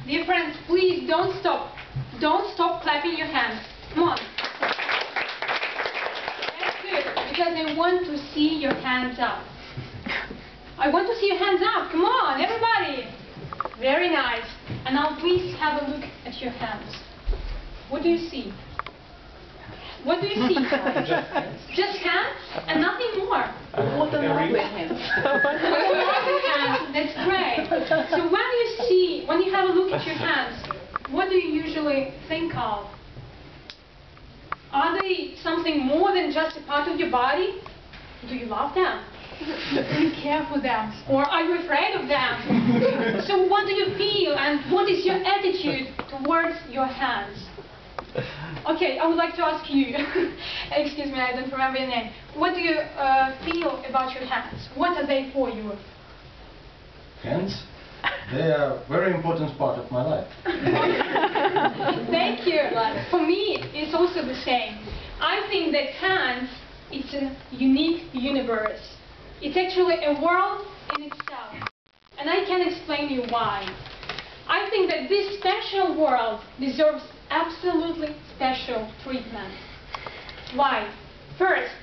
Dear friends, please don't stop. Don't stop clapping your hands. Come on. That's good, because I want to see your hands up. I want to see your hands up. Come on, everybody. Very nice. And now please have a look at your hands. What do you see? What do you see? Just hands and nothing more. What a lovely hands. What a lovely hands. That's great. So when you have a look at your hands, what do you usually think of? Are they something more than just a part of your body? Do you love them? Do you care for them? Or are you afraid of them? So what do you feel and what is your attitude towards your hands? Okay, I would like to ask you, excuse me, I don't remember your name. What do you feel about your hands? What are they for you? Hands? They are a very important part of my life. Thank you. For me, it's also the same. I think that hands, it's a unique universe. It's actually a world in itself. And I can explain you why. I think that this special world deserves absolutely special treatment. Why? First,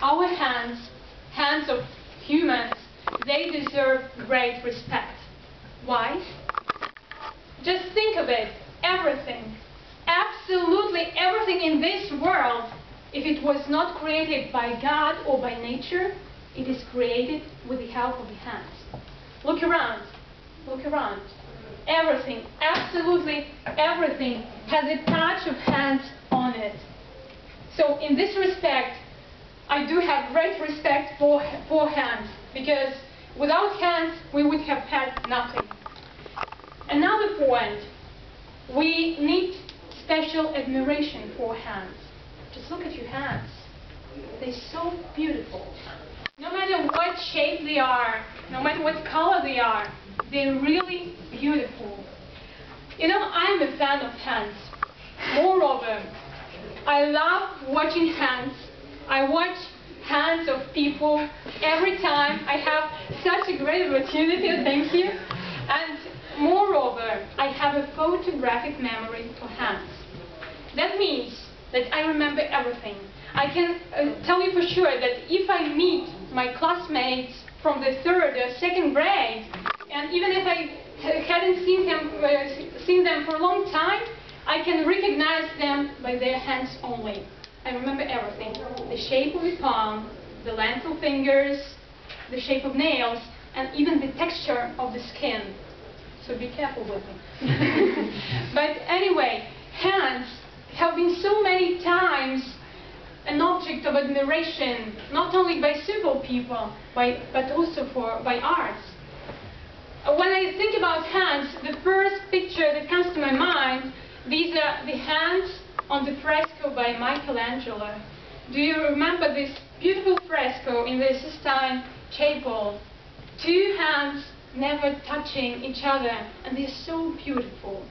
our hands of humans, they deserve great respect. Why? Just think of it. Everything, absolutely everything in this world, if it was not created by God or by nature, it is created with the help of the hands. Look around. Look around. Everything, absolutely everything, has a touch of hands on it. So in this respect, I do have great respect for hands, because without hands, we would have had nothing. Another point, we need special admiration for hands. Just look at your hands. They're so beautiful. No matter what shape they are, no matter what color they are, they're really beautiful. You know, I'm a fan of hands. Moreover, I love watching hands. I watch hands of people every time. I have such a great opportunity, thank you. And moreover, I have a photographic memory for hands. That means that I remember everything. I can tell you for sure that if I meet my classmates from the 3rd or 2nd grade, and even if I hadn't seen them for a long time, I can recognize them by their hands only. I remember everything. The shape of the palm, the length of fingers, the shape of nails, and even the texture of the skin. So be careful with me. But anyway, hands have been so many times an object of admiration, not only by simple people, but also by arts. When I think about hands, the first picture that comes to my mind, these are the hands on the fresco by Michelangelo. Do you remember this beautiful fresco in the Sistine Chapel? Two hands never touching each other, and they're so beautiful.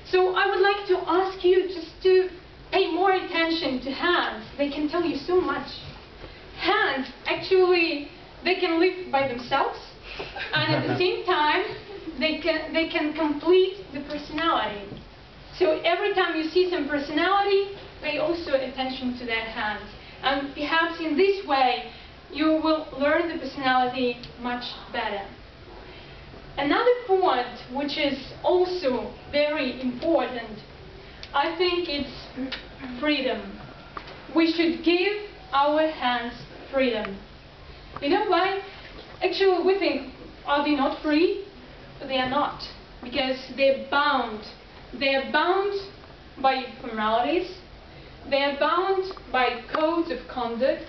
So I would like to ask you just to pay more attention to hands. They can tell you so much. Hands, actually, they can live by themselves, and at the same time, they can complete the personality. So every time you see some personality, pay also attention to their hands. And perhaps in this way, you will learn the personality much better. Another point, which is also very important, I think it's freedom. We should give our hands freedom. You know why? Actually, we think, are they not free? But they are not, because they're bound. They are bound by formalities. They are bound by codes of conduct.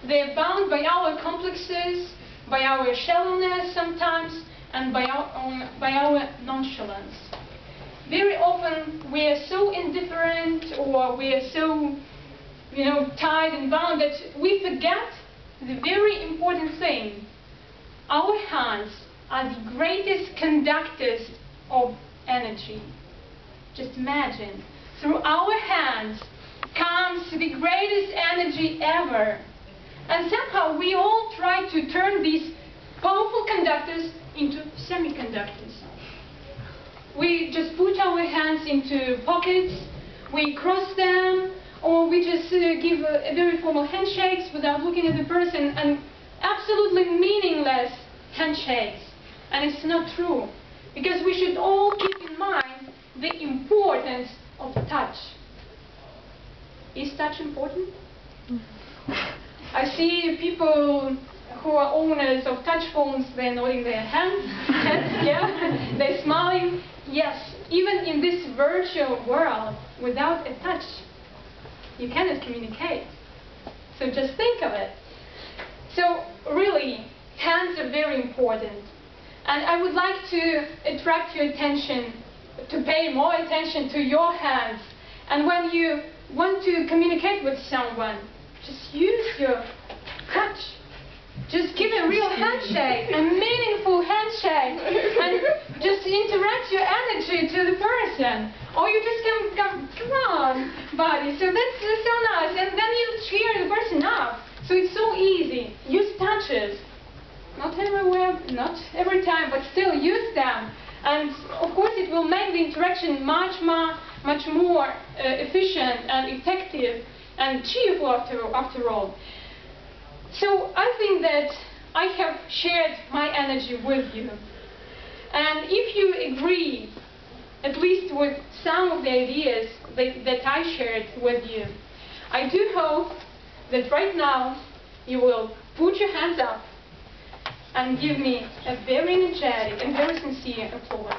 They are bound by our complexes, by our shallowness sometimes, and by our nonchalance. Very often we are so indifferent, or we are so, tied and bound, that we forget the very important thing. Our hands are the greatest conductors of energy. Just imagine, through our hands comes the greatest energy ever. And somehow we all try to turn these powerful conductors into semiconductors. We just our hands into pockets, we cross them, or we just give a very formal handshakes without looking at the person, and absolutely meaningless handshakes. And it's not true, because we should all keep in mind the importance of touch. Is touch important? I see people who are owners of touch phones, they're nodding their hands, yeah, they're smiling. Yes, even in this virtual world, without a touch, you cannot communicate. So just think of it. So really, hands are very important. And I would like to attract your attention, to pay more attention to your hands. And when you want to communicate with someone, just use your touch. Just give a real handshake, a meaningful handshake, and just interact your energy to the person. Or you just come on, buddy, so that's so nice, and then you cheer the person up. So it's so easy. Use touches. Not everywhere, not every time, but still use them. And of course it will make the interaction much more efficient and effective and cheerful after all. So I think that I have shared my energy with you. And if you agree, at least with some of the ideas that I shared with you, I do hope that right now you will put your hands up and give me a very energetic and very sincere applause.